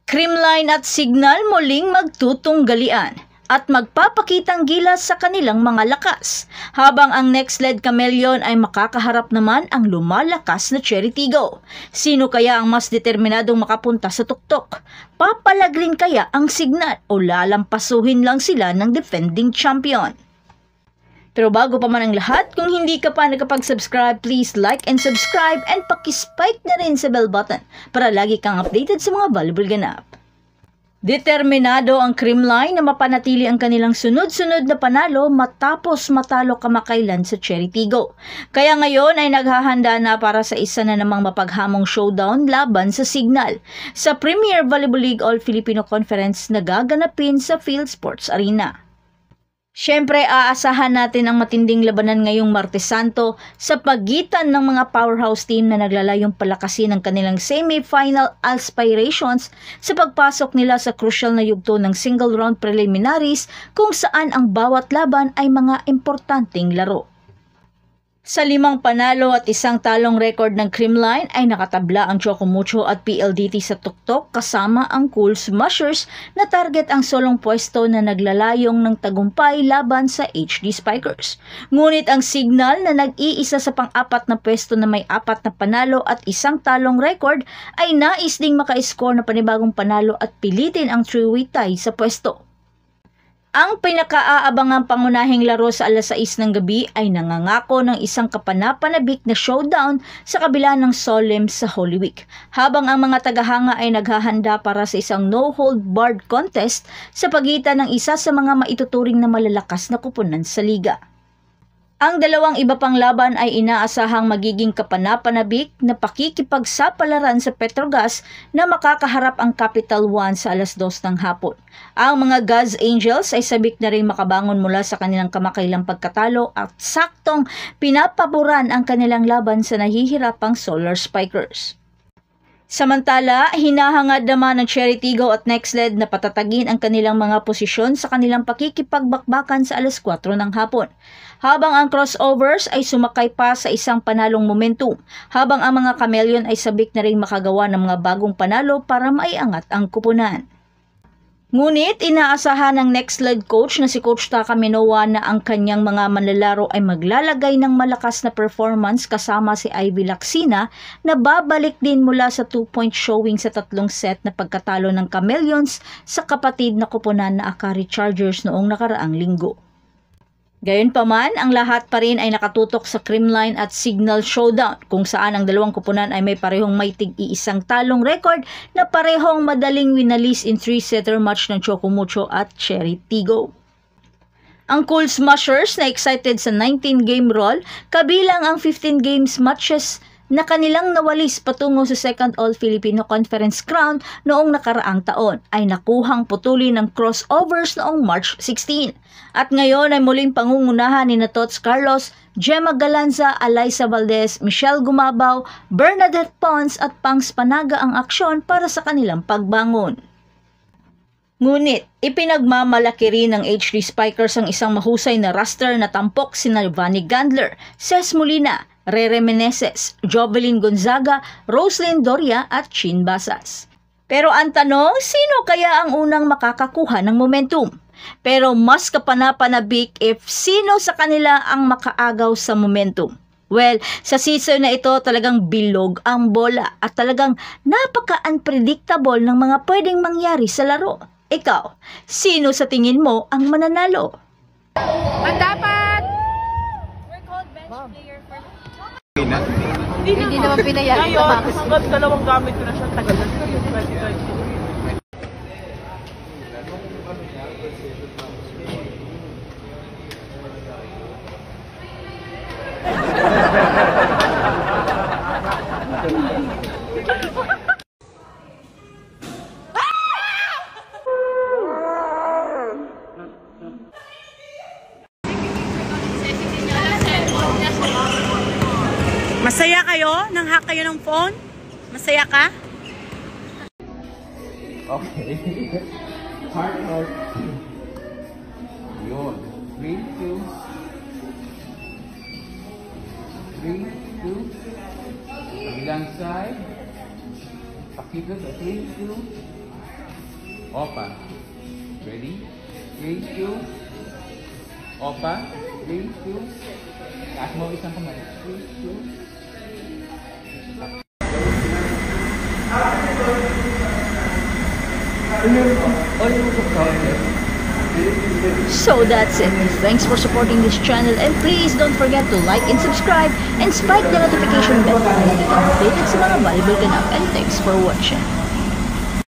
Creamline at Signal muling magtutunggalian at magpapakitang gilas sa kanilang mga lakas, habang ang Next-led Chameleon ay makakaharap naman ang lumalakas na Cherry Tigo. Sino kaya ang mas determinadong makapunta sa tuktok? Papalagrin kaya ang Signal o lalampasuhin lang sila ng defending champion? Pero bago pa man ang lahat, kung hindi ka pa nakapag-subscribe, please like and subscribe and pakispike na rin sa bell button para lagi kang updated sa mga valuable ganap. Determinado ang Creamline na mapanatili ang kanilang sunod-sunod na panalo matapos matalo kamakailan sa Cherry Tigo. Kaya ngayon ay naghahanda na para sa isa na namang mapaghamong showdown laban sa Signal sa Premier Volleyball League All-Filipino Conference na gaganapin sa Field Sports Arena. Siyempre, aasahan natin ang matinding labanan ngayong Martes Santo sa pagitan ng mga powerhouse team na naglalayong palakasin ang kanilang semi-final aspirations sa pagpasok nila sa crucial na yugto ng single round preliminaries kung saan ang bawat laban ay mga importanteng laro. Sa 5 panalo at 1 talong record ng Creamline ay nakatabla ang Chocomucho at PLDT sa tuktok kasama ang Cool Smashers na target ang solong pwesto na naglalayong ng tagumpay laban sa HD Spikers. Ngunit ang Signal na nag-iisa sa pang-apat na pwesto na may 4 na panalo at 1 talong record ay nais ding maka-score na panibagong panalo at pilitin ang three-way tie sa pwesto. Ang pinaka-aabangang pangunahing laro sa alas 6 ng gabi ay nangangako ng isang kapanapanabik na showdown sa kabila ng solemn sa Holy Week, habang ang mga tagahanga ay naghahanda para sa isang no-hold-barred contest sa pagitan ng isa sa mga maituturing na malalakas na kupunan sa liga. Ang dalawang iba pang laban ay inaasahang magiging kapanapanabik na pakikipagsapalaran sa Petrogas na makakaharap ang Capital One sa alas 2 ng hapon. Ang mga God's Angels ay sabik na rin makabangon mula sa kanilang kamakailang pagkatalo at saktong pinapaboran ang kanilang laban sa nahihirapang Solar Spikers. Samantala, hinahangad naman ng Cherry Tigo at Next-led na patatagin ang kanilang mga posisyon sa kanilang pakikipagbakbakan sa alas 4 ng hapon. Habang ang Crossovers ay sumakay pa sa isang panalong momentum, habang ang mga Chameleon ay sabik na rin makagawa ng mga bagong panalo para maiangat ang kupunan. Ngunit inaasahan ng Next-led coach na si Coach Taka Minowa na ang kanyang mga manlalaro ay maglalagay ng malakas na performance kasama si Ivy Lacsina na babalik din mula sa 2-point showing sa 3 set na pagkatalo ng Chameleons sa kapatid na kupunan na Akari Chargers noong nakaraang linggo. Gayunpaman, ang lahat pa rin ay nakatutok sa Creamline at Signal showdown kung saan ang dalawang kupunan ay may parehong may tig-iisang talong record na parehong madaling winalis in 3-setter match ng Chocomucho at Cherry Tigo. Ang Cool Smashers na excited sa 19-game roll kabilang ang 15 games matches na kanilang nawalis patungo sa second All-Filipino Conference crown noong nakaraang taon ay nakuhang putuli ng Crossovers noong March 16. At ngayon ay muling pangungunahan ni Tots Carlos, Gemma Galanza, Alyssa Valdez, Michelle Gumabaw, Bernadette Pons at Pangs Panaga ang aksyon para sa kanilang pagbangon. Ngunit, ipinagmamalaki rin ng HD Spikers ang isang mahusay na roster na tampok sina Vanny Gandler, Ces Molina, Rere Meneses, Jovelyn Gonzaga, Roslyn Doria at Chin Basas. Pero ang tanong, sino kaya ang unang makakakuha ng momentum? Pero mas kapanapanabik if sino sa kanila ang makaagaw sa momentum. Well, sa season na ito talagang bilog ang bola at talagang napaka-unpredictable ng mga pwedeng mangyari sa laro. Ikaw, sino sa tingin mo ang mananalo? Ang dapat! We're called bench player for... Hindi naman pinayari sa box. Ngayon, dalawang gamit ko na siya tagal na 2022. Masaya kayo? Nang-hack kayo ng phone? Masaya ka? Okay. Heart, heart. Yun. 3, 2. 3, 2. Kabilang side. Pakito sa 3, 2. Opa. Ready? 3, 2. Opa. 3, 2. Taas mo isang kamay. 3, 2. So that's it. Thanks for supporting this channel, and please don't forget to like and subscribe and spike the notification bell para lagi kang updated sa mga valuable ganap, and thanks for watching.